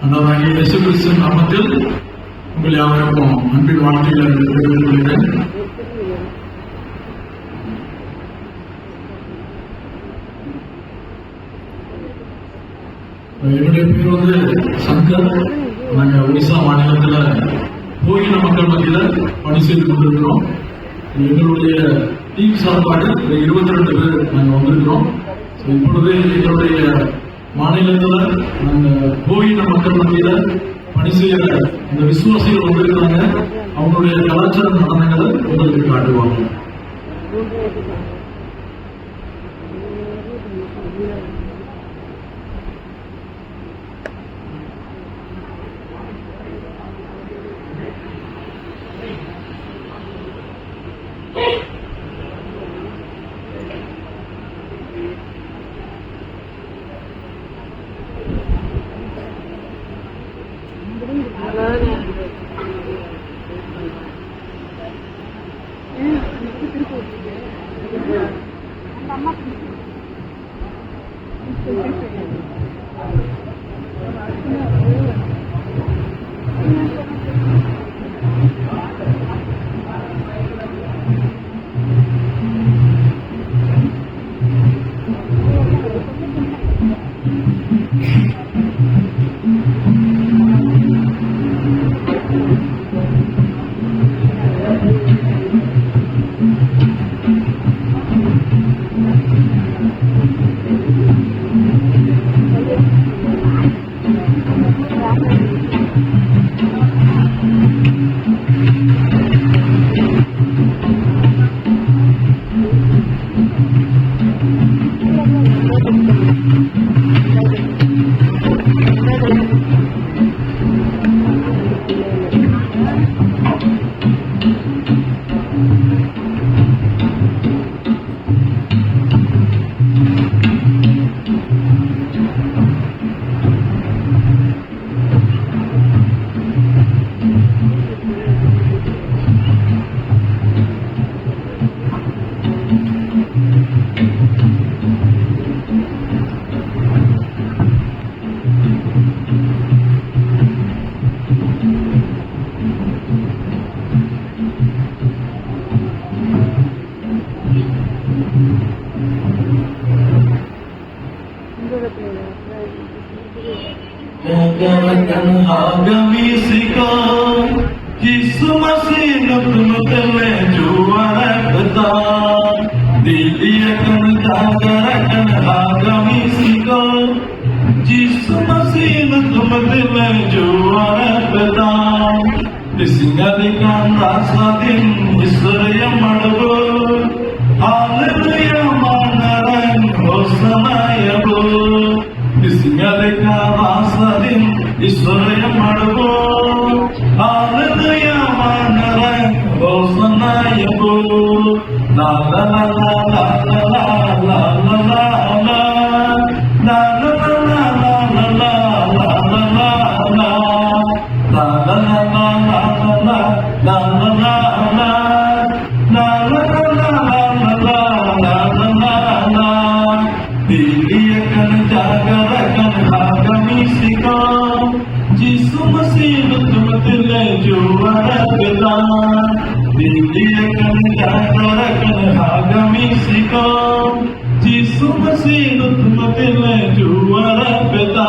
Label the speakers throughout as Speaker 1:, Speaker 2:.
Speaker 1: ஆண்டவராகிய இயேசு கிறிஸ்து நாமத்தில் உங்கள் யாவருக்கும் அன்பின் வாழ்க்கைகளை தெரிவித்துக் கொள்கிறேன். என்னுடைய பேர் வந்து சங்கர். நாங்கள் ஒடிசா மாநிலத்தில் போகின மக்கள் மத்தியில் பணி செய்து கொண்டிருக்கிறோம். எங்களுடைய டீம் சார்பாடு 22 பேர் நாங்கள் வந்திருக்கிறோம். இப்பொழுது எங்களுடைய மாநிலத்தில் நாங்கள் போகின மக்கள் மத்தியில் பணி செய்கிற இந்த விசுவாசிகள் வந்திருக்கிறாங்க. அவங்களுடைய கலாச்சார நடனங்களை உங்களுக்கு காட்டுவாங்க.
Speaker 2: यीशु मसीह तुमत में जुआरा बता दिलिया कन जागरा कन आगामी सिको यीशु मसीह तुमत में जुआरा बता सिंगारी कान रासा दिन ईश्वरीय मडबो हालेलुया मानरन होसनायबो सिंगारी कान रासा दिन ईश्वरीय मडबो हालेलुया मानरन होसनायबो ला ला ला ला ला ला ला ला ला ला यीशु मसीह तुमत ले जुआरा बता दिलिया कन जागरा कन आगामी सिको यीशु मसीह तुमत ले जुआरा बता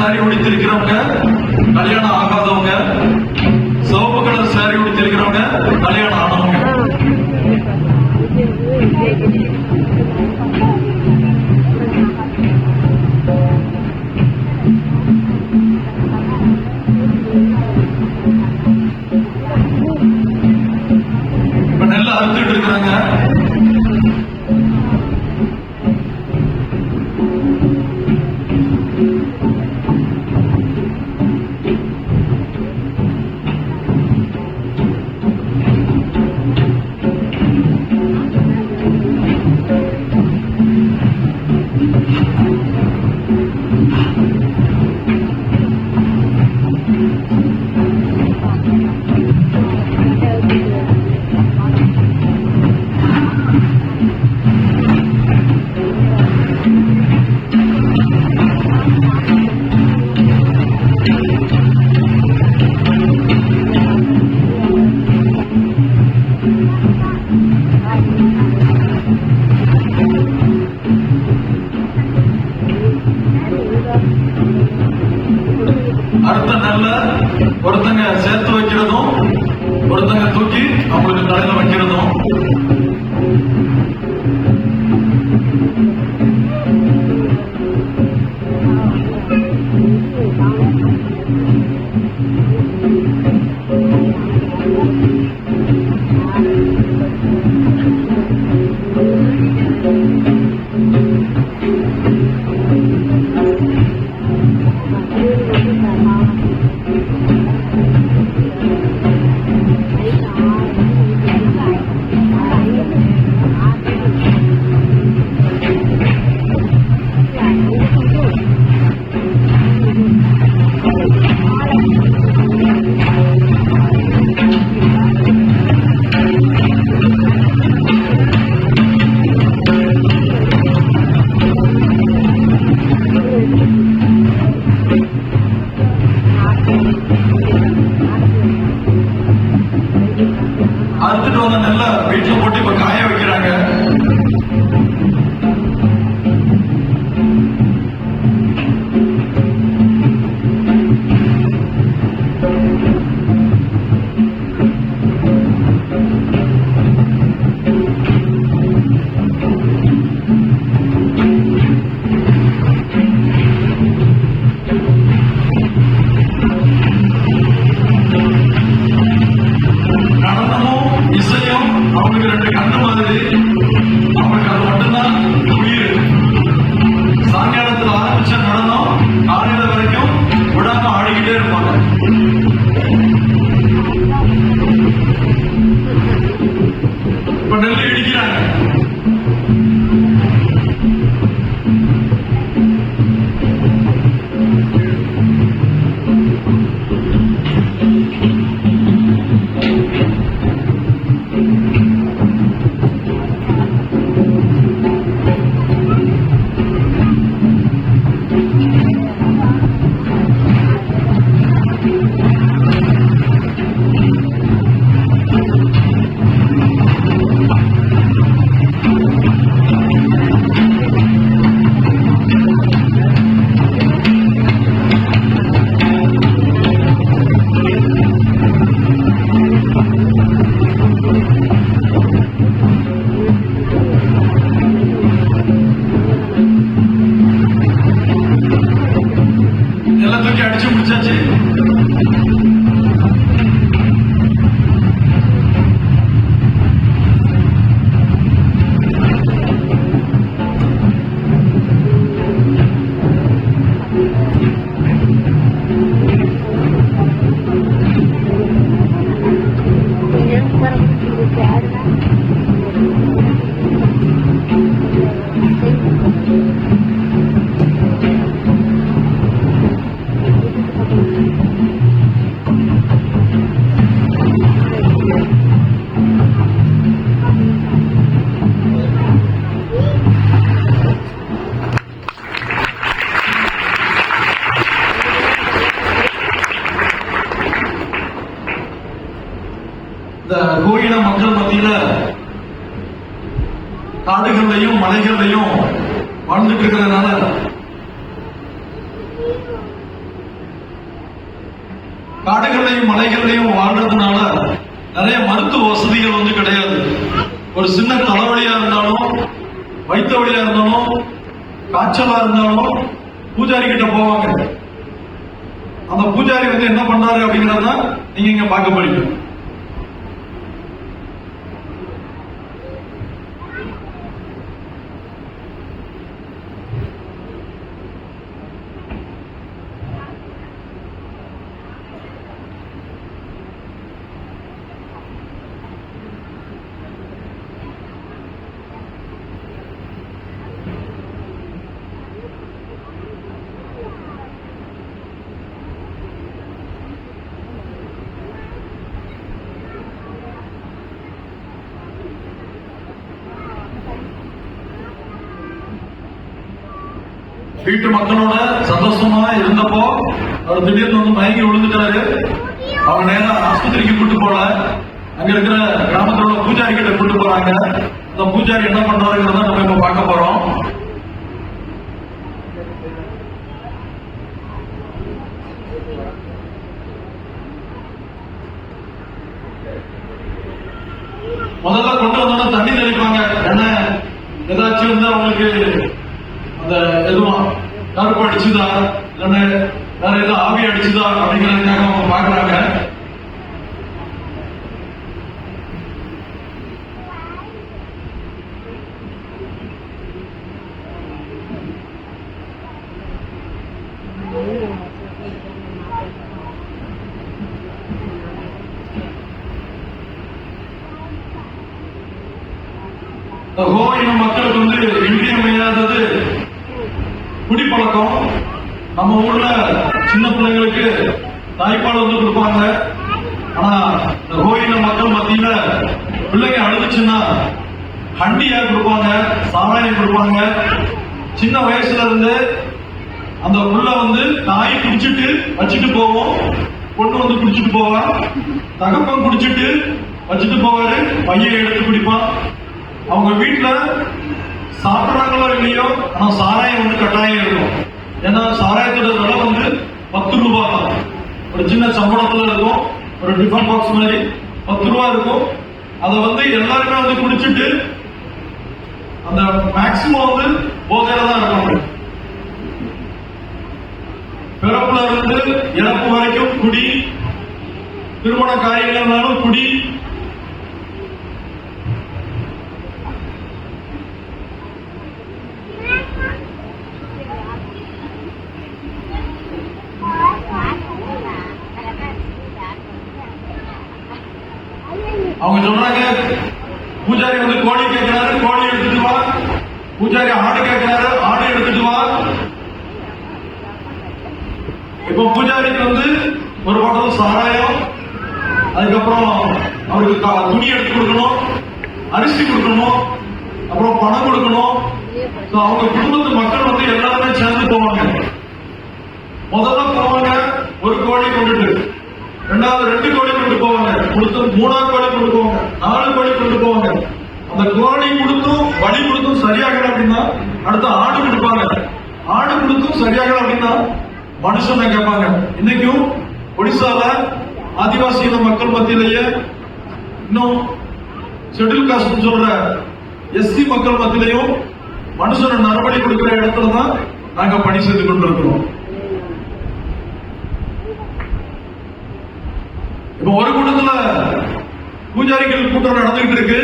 Speaker 1: சாரி உடுத்திருக்கிறவங்க கல்யாணம் ஆகாதவங்க, சிவப்பு கலர் சாரி உடுத்திருக்கிறவங்க கல்யாணம் ஆனவங்க. இப்ப நெல்லை அறுத்துட்டு இருக்கிறாங்க. அடுத்த நல்ல ஒருத்தங்க சேர்த்து வைக்கிறதும் ஒருத்தங்க தூக்கி அவங்களுக்கு தலையில வைக்கிறதும். அறுத்துட்டு வந்த நெல்ல வீட்டுல போட்டு இப்ப காய வைக்கிறாங்க. இசையும் அவங்களுக்கு ரெண்டு கண்ணு மாதிரி, அவங்களுக்கு அது மட்டும்தான் உயிர். சாயங்காலத்தில் ஆரம்பிச்ச நடனம் காலையில வரைக்கும் விடாம ஆடிக்கிட்டே இருப்பாங்க. இப்ப நெல் இடிக்கிறாங்க. எல்லாத்துக்கும் அடிச்சு முடிச்சாச்சு. இந்த கோயில மக்கள் மத்தியில காடுகள்லையும் மலைகள்லையும் வாழ்ந்துட்டு இருக்கிறதுனால காடுகள்லையும் மலைகள்லையும் வாழ்றதுனால நிறைய மருத்துவ வசதிகள் வந்து கிடையாது. ஒரு சின்ன தலைவலியா இருந்தாலும், வைத்த வலியா இருந்தாலும், காய்ச்சலா இருந்தாலும் பூஜாரி கிட்ட போவாங்க. அந்த பூஜாரி வந்து என்ன பண்ணாரு அப்படிங்கறத நீங்க இங்க பார்க்க போறீங்க. வீட்டு மக்களோட சந்தோஷமா இருந்தப்போ அவர் திடீர்னு வந்து மயங்கி விழுந்துட்டாரு. அவங்க நேரம் ஆஸ்பத்திரிக்கு கூட்டு போல, அங்க இருக்கிற கிராமத்தோட பூஜாரி கிட்ட கூட்டு போறாங்க. அந்த பூஜாரி என்ன பண்றாருங்கிறத நம்ம இப்ப பார்க்க போறோம். முதல்ல கொண்டு வந்தோம்னா தண்ணி தெளிப்பாங்க. என்ன ஏதாச்சும் வந்து அவங்களுக்கு அந்த எதுவும் கருப்பு அடிச்சுதா இல்லைன்னா வேற எதுவும் ஆவி அடிச்சுதா அப்படிங்கிறதுக்காக அவங்க பாக்குறாங்க. கோயின மக்களுக்கு வந்து இன்றியமையாதது குடிப்பழக்கம். நம்ம ஊர்ல சின்ன பிள்ளைங்களுக்கு தாய்ப்பால் வந்து கொடுப்பாங்க. ஆனா இந்த கோயின மக்கள் மத்தியில பிள்ளைங்க அழுதுச்சுன்னா ஹண்டியா கொடுப்பாங்க, சாராயம் கொடுப்பாங்க. சின்ன வயசுல இருந்து அந்த புள்ள வந்து தாய் குடிச்சிட்டு வச்சுட்டு போவோம், பொண்ணு வந்து குடிச்சிட்டு போவா. தகப்பன் குடிச்சிட்டு வச்சுட்டு போவாரு, பையன் எடுத்து குடிப்பான். அவங்க வீட்டுல சாப்பிட்றாங்களோ இல்லையோ, ஆனா சாராயம் வந்து கட்டாயம் இருக்கும். ஏன்னா சாராயத்தோட விலை வந்து 10 ரூபாய் தான். ஒரு சின்ன சம்பளத்துல இருக்கும், ஒரு டிஃபன் பாக்ஸ் மாதிரி 10 ரூபாய் இருக்கும். அதை வந்து எல்லாருமே வந்து குடிச்சிட்டு அந்த மேக்சிமம் வந்து போதையில தான் இருக்கும். பிறப்புல இருந்து இறப்பு வரைக்கும் குடி, திருமண காரியங்கள்னாலும் குடி. அவங்க சொல்றாங்க, பூஜாரி வந்து கோழி கேட்கிறாரு, கோழி எடுத்துட்டு வா. பூஜாரி ஆடு கேட்கிறாரு, ஆடு எடுத்துட்டு வா. இப்ப பூஜாரிக்கு வந்து ஒரு பாட்டில் சாராயம், அதுக்கப்புறம் அவருக்கு துணி எடுத்து கொடுக்கணும், அரிசி கொடுக்கணும், அப்புறம் பணம் கொடுக்கணும். அவங்க குடும்பத்து மக்கள் வந்து எல்லாருமே சேர்ந்து போவாங்க. முதல்ல போவாங்க ஒரு கோழி கொண்டுட்டு, ரெண்டாவது 2 கோழி கொண்டு போவாங்க, கொடுத்து 3ஆவது கோழி கொண்டு போவாங்க, 4 கோழி கொண்டு போவாங்க. அந்த கோழி கொடுத்தும் வழி கொடுத்தும் சரியாகல அப்படின்னா அடுத்த ஆடு கொடுப்பாங்க. ஆடு கொடுத்தும் சரியாகல அப்படின்னா மனுஷனை கேட்பாங்க. இன்னைக்கும் ஒடிசால ஆதிவாசி மக்கள் மத்தியிலேயே, இன்னும் ஷெட்யூல் காஸ்ட் சொல்ற எஸ்சி மக்கள் மத்தியிலையும் மனுஷனை நரபலி கொடுக்கிற இடத்துல தான் நாங்க பணி செய்து கொண்டிருக்கிறோம். இப்ப ஒரு கூட்டத்துல பூஜாரிகள் கூட்டம் நடந்துகிட்டு இருக்கு.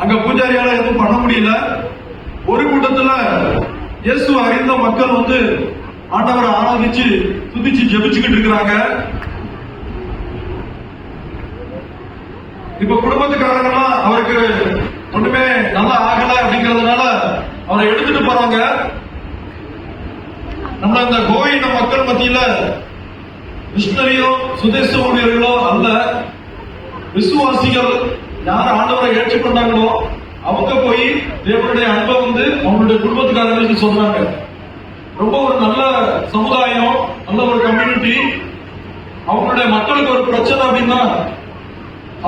Speaker 1: அங்க பூஜாரியால எதுவும் பண்ண முடியல. ஒரு கூட்டத்துல இயேசு அறிந்த மக்கள் வந்து ஆண்டவரை ஆராதிச்சு துதிச்சு ஜெபிச்சுக்கிட்டு இருக்கிறாங்க. இப்ப குடும்பத்துக்காரங்கெல்லாம் அவருக்கு ஒண்ணுமே நல்லா ஆகல அப்படிங்கறதுனால அவரை எடுத்துட்டு போறாங்க. நம்ம இந்த கோயில மக்கள் மத்தியில மிஷனரியோ சுதேச ஊழியர்களோ அல்ல, விசுவாசிகள் யார் ஆண்டவரை ஏற்றுக்கொண்டாங்களோ அவங்க போய் தேவனுடைய அன்பை வந்து அவங்களுடைய குடும்பத்துக்காரங்களுக்கு சொல்றாங்க. ரொம்ப ஒரு நல்ல சமுதாயம், நல்ல ஒரு கம்யூனிட்டி. அவங்களுடைய மக்களுக்கு ஒரு பிரச்சனை அப்படின்னா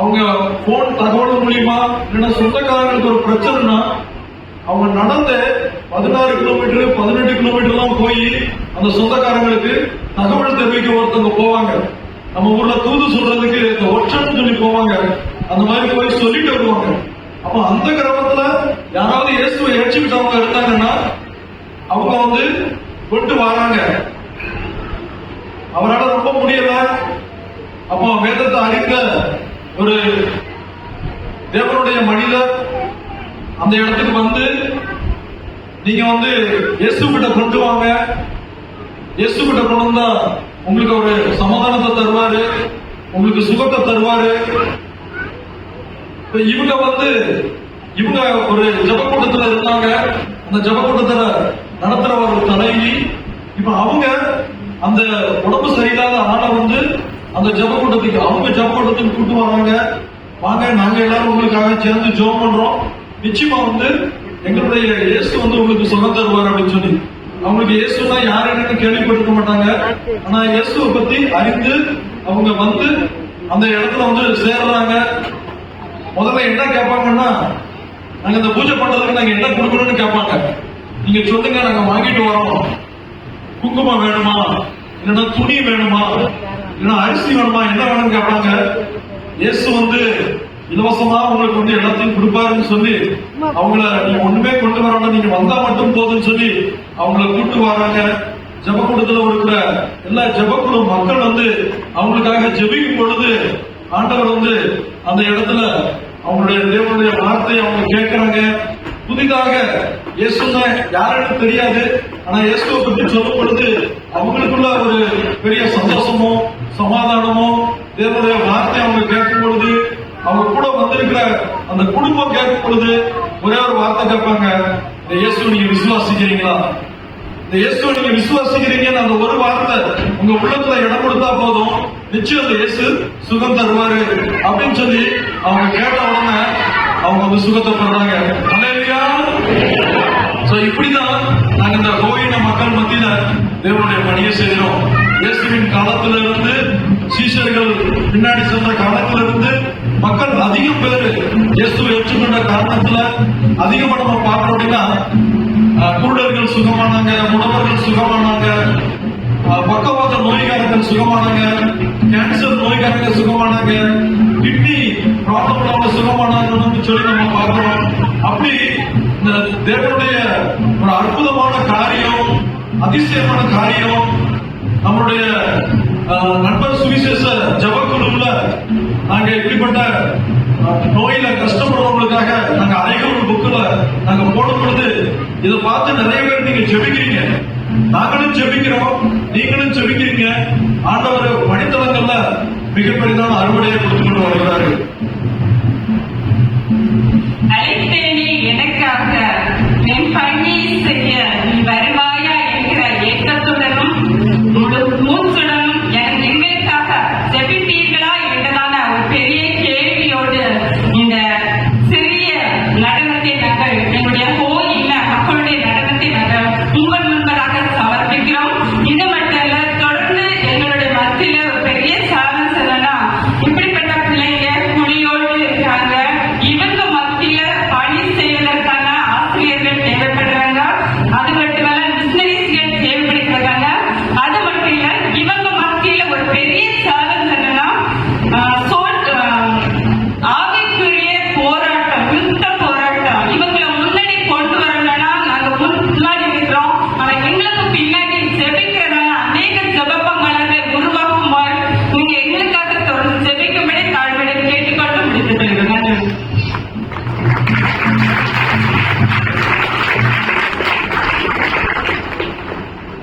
Speaker 1: அவங்க போன் தகவல் மூலியமா இல்லைன்னா சொந்தக்காரங்களுக்கு ஒரு பிரச்சனைனா அவங்க நடந்து 16 கிலோமீட்டர் 18 கிலோமீட்டர் எல்லாம் போய் அந்த சொந்தக்காரங்களுக்கு தகவல் தெரிவிக்க ஒருத்தவங்க போவாங்க.
Speaker 2: நம்ம ஊர்ல தூது சொல்றதுக்கு இந்த ஒற்றன்னு சொல்லி போவாங்க, அந்த மாதிரி போய் சொல்லிட்டு வருவாங்க. அப்ப அந்த கிராமத்துல யாராவது இயேசுவை ஏற்றுக்கிட்டவங்க இருந்தாங்கன்னா அவங்க வந்து கொண்டு வராங்க. அவரால் ரொம்ப முடியல. அப்போ வேதத்தை அறிந்த ஒரு தேவனுடைய மனிதர் அந்த இடத்துக்கு வந்து, நீங்க வந்து இயேசு கிட்ட கொண்டு வாங்க, இயேசு கிட்ட கொண்டு வந்தா உங்களுக்கு ஒரு சமாதானத்தை தருவாரு, உங்களுக்கு சுகத்தை தருவாரு. இவங்க வந்து இவங்க ஒரு ஜபக்கூட்டத்துல இருந்தாங்க. அந்த ஜபக்கூட்டத்துல நடத்துற ஒரு தலைவி. இப்ப அவங்க அந்த உடம்பு சரியில்லாத ஆளை வந்து அந்த ஜபக்கூட்டத்துக்கு அவங்க ஜபக்கூட்டத்துக்கு கூட்டு வராங்க. வாங்க, நாங்க எல்லாரும் உங்களுக்காக சேர்ந்து ஜெபம் பண்றோம், நிச்சயமா வந்து எங்களுடைய இயேசு வந்து உங்களுக்கு சுகம் தருவார் அப்படின்னு சொல்லி. அவங்களுக்கு இயேசுனா யார் என்னன்னு கேள்விப்பட்டிருக்க மாட்டாங்க. ஆனா இயேசுவை பத்தி அறிந்து அவங்க வந்து அந்த இடத்துல வந்து சேர்றாங்க. முதல்ல என்ன கேட்பாங்கன்னா, நாங்க இந்த பூஜை பண்றதுக்கு நாங்க என்ன கொடுக்கணும்னு கேட்பாங்க. நீங்க சொல்லுங்க, நாங்க வாங்கிட்டு வரோம். குங்குமம் வேணுமா, இல்லைன்னா துணி வேணுமா, இல்லைன்னா அரிசி வேணுமா, என்ன வேணும்னு கேட்பாங்க. இயேசு வந்து இலவசமா உங்களுக்கு வந்து எல்லாத்தையும் கொடுப்பாருன்னு சொல்லி அவங்கள நீங்க ஒண்ணுமே கொண்டு வரணும், நீங்க வந்தா மட்டும் போதுன்னு சொல்லி அவங்கள கூட்டு வராங்க. ஜபக்கூடத்துல இருக்கிற எல்லா ஜபக்குழு மக்கள் வந்து அவங்களுக்காக ஜெபிக்கும் பொழுது ஆண்டவர் வந்து அந்த இடத்துல அவங்களுடைய தேவனுடைய வார்த்தையை அவங்க கேட்கிறாங்க. புதிதாக இயேசுன்னா யாருன்னு தெரியாது. ஆனா இயேசுவை பற்றி சொல்லும் பொழுது அவங்களுக்குள்ள ஒரு பெரிய சந்தோஷமோ சமாதானமோ, தேவனுடைய வார்த்தை அவங்க கேட்கும் பொழுது, அவங்க கூட வந்திருக்கிற அந்த குடும்பம் கேட்கும் பொழுது ஒரே ஒரு வார்த்தை கேட்பாங்க, இந்த இயேசு நீங்க விசுவாசிக்கிறீங்களா? இந்த இயேசுவை நீங்க விசுவாசிக்கிறீங்கன்னு அந்த ஒரு வார்த்தை உங்க உள்ளத்துல இடம் கொடுத்தா போதும், நிச்சயம் அந்த இயேசு சுகம் தருவாரு அப்படின்னு சொல்லி அவங்க கேட்ட உடனே அவங்க வந்து சுகத்தை பெறாங்க. அல்லேலூயா. சோ இப்படிதான் நாங்க இந்த கோயில மக்கள் மத்தியில தேவனுடைய பணியை செய்கிறோம். இயேசுவின் காலத்துல இருந்து சீஷர்கள் பின்னாடி சென்ற காலத்துல இருந்து மக்கள் அதிகம் பேரு இயேசுவை ஏற்றுக்கொண்ட காரணத்துல அதிகமா நம்ம பார்க்கறோம் அப்படின்னா, குருடர்கள் சுகமானாங்க, முடவர்கள் சுகமானாங்க, பக்கவாத நோய்காரர்கள் சுகமானாங்க, கேன்சர் நோய்காரர்கள் சுகமானாங்க, கிட்னி ப்ராப்ளம் உள்ளவங்க சுகமானாங்கன்னு சொல்லி நம்ம பார்க்கிறோம். அப்படி இந்த தேவனுடைய ஒரு அற்புதமான காரியம், அதிசயமான காரியம் நம்மளுடைய நண்பர் சுவிசேஷ ஜபக்குழுல நாங்க இப்படிப்பட்ட நோயில கஷ்டப்படுறவங்களுக்காக நாங்க அரைகூர் புக்குல நாங்க போடும் பொழுது இதை பார்த்து நிறைய பேர் நீங்க ஜெபிக்கிறீங்க, நாங்களும் ஜெபிக்கிறோம், நீங்களும் ஜெபிக்கிறீங்க. ஆண்டவர் வழித்தளங்கள்ல மிகப்பெரியதான அறுவடையை கொடுத்து கொண்டு வருகிறார்கள்.